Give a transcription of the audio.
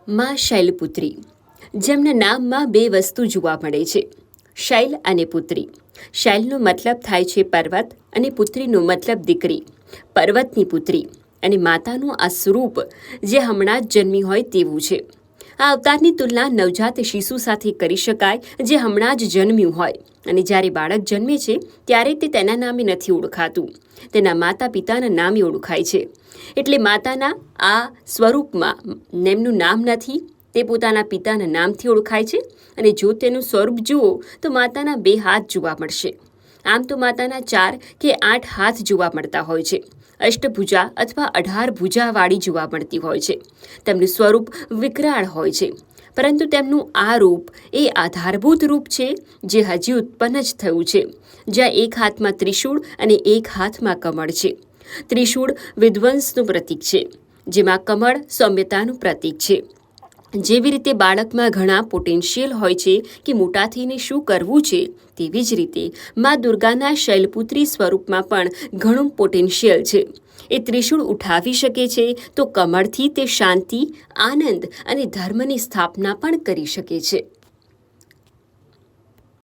માં શૈલપુત્રી, જેમના નામમાં બે વસ્તુ જોવા મળે છે, શૈલ અને પુત્રી. શૈલનો મતલબ થાય છે પર્વત અને પુત્રીનો મતલબ દીકરી, પર્વતની પુત્રી. અને માતાનું આ સ્વરૂપ જે હમણાં જ જન્મી હોય તેવું છે. આ અવતારની તુલના નવજાત શિશુ સાથે કરી શકાય, જે હમણાં જ જન્મ્યું હોય. અને જ્યારે બાળક જન્મે છે ત્યારે તે તેના નામે નથી ઓળખાતું, તેના માતા પિતાના નામે ઓળખાય છે. એટલે માતાના આ સ્વરૂપમાં એમનું નામ નથી, તે પોતાના પિતાના નામથી ઓળખાય છે. અને જો તેનું સ્વરૂપ જુઓ તો માતાના 2 હાથ જોવા મળશે. આમ તો માતાના 4 કે 8 હાથ જોવા મળતા હોય છે. અષ્ટભુજા અથવા 18 ભુજાવાળી જોવા મળતી હોય છે. તેમનું સ્વરૂપ વિકરાળ હોય છે, પરંતુ તેમનું આ રૂપ એ આધારભૂત રૂપ છે જે હજી ઉત્પન્ન જ થયું છે, જ્યાં એક હાથમાં ત્રિશૂળ અને એક હાથમાં કમળ છે. ત્રિશૂળ વિધ્વંસનું પ્રતીક છે, જેમાં કમળ સૌમ્યતાનું પ્રતીક છે. જેવી રીતે બાળકમાં ઘણા પોટેન્શિયલ હોય છે કે મોટા થઈને શું કરવું છે, તેવી જ રીતે મા દુર્ગાના શૈલપુત્રી સ્વરૂપમાં પણ ઘણું પોટેન્શિયલ છે. એ ત્રિશૂળ ઉઠાવી શકે છે તો કમળથી તે શાંતિ, આનંદ અને ધર્મની સ્થાપના પણ કરી શકે છે.